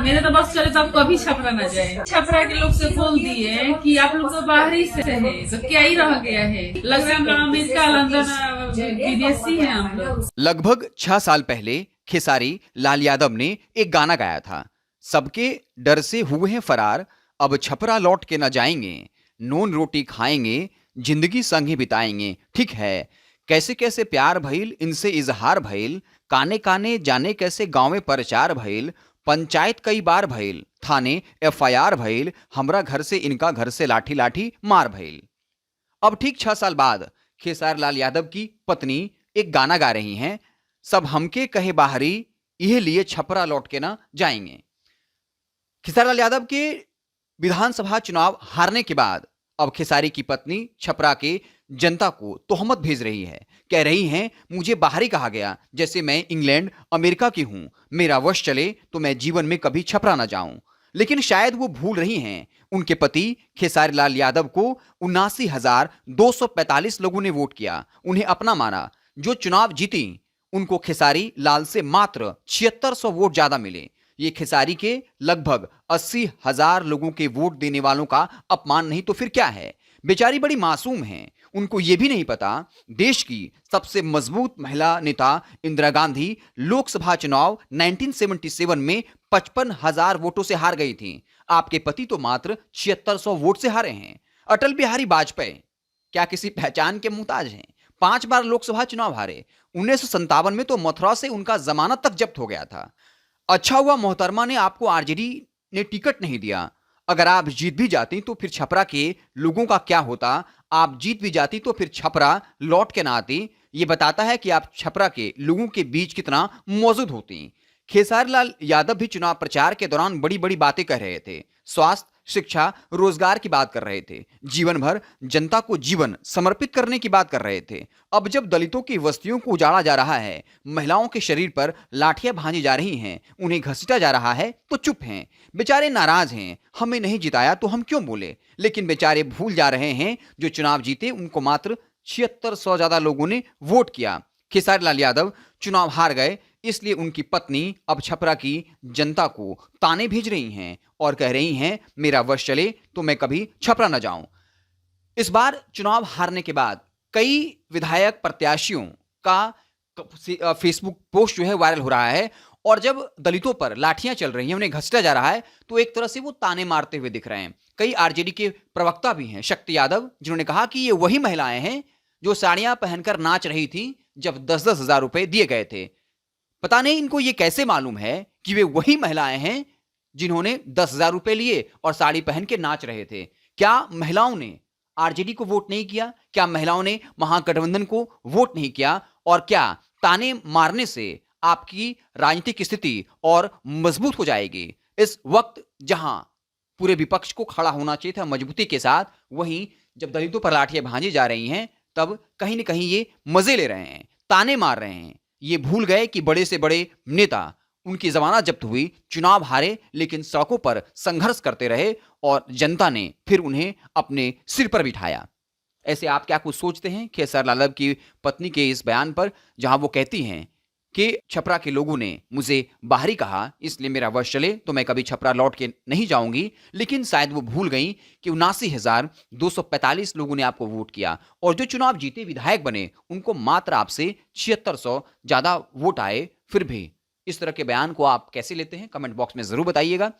मेरे तो बस चले तो आप कभी छपरा न जाए। छपरा के लोग से बोल दिए कि आप लोग तो बाहरी से है, तो क्या ही रह गया है। लग रहा है अमेरिका लंदन विदेशी है हम लोग। लगभग 6 साल पहले खेसारी लाल यादव ने एक गाना गाया था, सबके डर से हुए हैं फरार, अब छपरा लौट के न जाएंगे, नून रोटी खाएंगे, जिंदगी संग ही बिताएंगे। ठीक है, कैसे कैसे प्यार भइल, इनसे इजहार भइल, काने काने जाने कैसे गाँव में प्रचार भइल, पंचायत कई बार भइल, थाने FIR भइल, हमरा घर से इनका घर से लाठी लाठी मार भइल। अब ठीक 6 साल बाद खेसारी लाल यादव की पत्नी एक गाना गा रही हैं, सब हमके कहे बाहरी, यह लिए छपरा लौट के ना जाएंगे। खेसारी लाल यादव के विधानसभा चुनाव हारने के बाद अब खेसारी की पत्नी छपरा के जनता को तोहमत भेज रही है, कह रही हैं मुझे बाहरी कहा गया, जैसे मैं इंग्लैंड अमेरिका की हूं, मेरा वश चले तो मैं जीवन में कभी छपरा ना जाऊं। लेकिन शायद वो भूल रही हैं, उनके पति खेसारी लाल यादव को 79,245 लोगों ने वोट किया, उन्हें अपना माना। जो चुनाव जीती उनको खेसारी लाल से मात्र 7600 वोट ज्यादा मिले। ये खेसारी के लगभग 80,000 लोगों के वोट देने वालों का अपमान नहीं तो फिर क्या है। बेचारी बड़ी मासूम हैं, उनको यह भी नहीं पता देश की सबसे मजबूत महिला नेता इंदिरा गांधी लोकसभा चुनाव 1977 में 55,000 वोटों से हार गई थी। आपके पति तो मात्र 7600 वोट से हारे हैं। अटल बिहारी वाजपेयी क्या किसी पहचान के मुहताज हैं? 5 बार लोकसभा चुनाव हारे। 1957 में तो मथुरा से उनका जमानत तक जब्त हो गया था। अच्छा हुआ मोहतरमा ने आपको RJD ने टिकट नहीं दिया। अगर आप जीत भी जाती तो फिर छपरा के लोगों का क्या होता? आप जीत भी जाती तो फिर छपरा लौट के ना आती। ये बताता है कि आप छपरा के लोगों के बीच कितना मौजूद होती। खेसारी लाल यादव भी चुनाव प्रचार के दौरान बड़ी बड़ी बातें कह रहे थे, स्वास्थ्य, शिक्षा, रोजगार की बात कर रहे थे, जीवन भर जनता को जीवन समर्पित करने की बात कर रहे थे। अब जब दलितों की बस्तियों को उजाड़ा जा रहा है, महिलाओं के शरीर पर लाठियां भांजी जा रही हैं, उन्हें घसीटा जा रहा है तो चुप हैं। बेचारे नाराज हैं, हमें नहीं जिताया तो हम क्यों बोले। लेकिन बेचारे भूल जा रहे हैं जो चुनाव जीते उनको मात्र 7600 ज्यादा लोगों ने वोट किया। खेसारी लाल यादव चुनाव हार गए, इसलिए उनकी पत्नी अब छपरा की जनता को ताने भेज रही हैं और कह रही हैं मेरा वश चले तो मैं कभी छपरा न जाऊं। इस बार चुनाव हारने के बाद कई विधायक प्रत्याशियों का फेसबुक पोस्ट जो है वायरल हो रहा है, और जब दलितों पर लाठियां चल रही हैं, उन्हें घसीटा जा रहा है, तो एक तरह से वो ताने मारते हुए दिख रहे हैं। कई RJD के प्रवक्ता भी हैं, शक्ति यादव, जिन्होंने कहा कि ये वही महिलाएं हैं जो साड़ियां पहनकर नाच रही थी जब 10-10 हजार रुपए दिए गए थे। पता नहीं इनको ये कैसे मालूम है कि वे वही महिलाएं हैं जिन्होंने 10,000 रुपए लिए और साड़ी पहन के नाच रहे थे। क्या महिलाओं ने RJD को वोट नहीं किया? क्या महिलाओं ने महागठबंधन को वोट नहीं किया? और क्या ताने मारने से आपकी राजनीतिक स्थिति और मजबूत हो जाएगी? इस वक्त जहां पूरे विपक्ष को खड़ा होना चाहिए था मजबूती के साथ, वहीं जब दलितों पर लाठियां भांजी जा रही हैं, तब कहीं ना कहीं ये मजे ले रहे हैं, ताने मार रहे हैं। ये भूल गए कि बड़े से बड़े नेता, उनकी जमानत जब्त हुई, चुनाव हारे, लेकिन सड़कों पर संघर्ष करते रहे और जनता ने फिर उन्हें अपने सिर पर बिठाया। ऐसे आप क्या कुछ सोचते हैं खेसारी लाल यादव की पत्नी के इस बयान पर, जहां वो कहती हैं कि छपरा के लोगों ने मुझे बाहरी कहा, इसलिए मेरा वश चले तो मैं कभी छपरा लौट के नहीं जाऊंगी। लेकिन शायद वो भूल गई कि 79,245 लोगों ने आपको वोट किया, और जो चुनाव जीते विधायक बने उनको मात्र आपसे 7600 ज्यादा वोट आए। फिर भी इस तरह के बयान को आप कैसे लेते हैं, कमेंट बॉक्स में जरूर बताइएगा।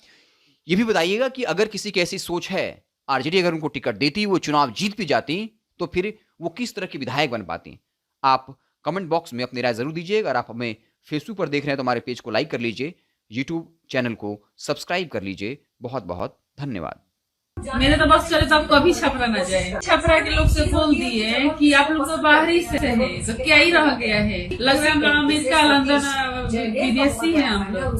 ये भी बताइएगा कि अगर किसी की ऐसी सोच है, RJD अगर उनको टिकट देती, वो चुनाव जीत भी जाती, तो फिर वो किस तरह की विधायक बन पाती। आप कमेंट बॉक्स में अपनी राय जरूर दीजिए। अगर आप हमें फेसबुक पर देख रहे हैं तो हमारे पेज को लाइक कर लीजिए, यूट्यूब चैनल को सब्सक्राइब कर लीजिए। बहुत बहुत धन्यवाद। मेरे तो बस चले तो आप कभी छपरा न जाए। छपरा के लोग से बोल दिए कि आप लोग तो बाहरी से है, तो क्या ही रह गया है। लग रहा है अमेरिका लंदन विदेशी है हम लोग।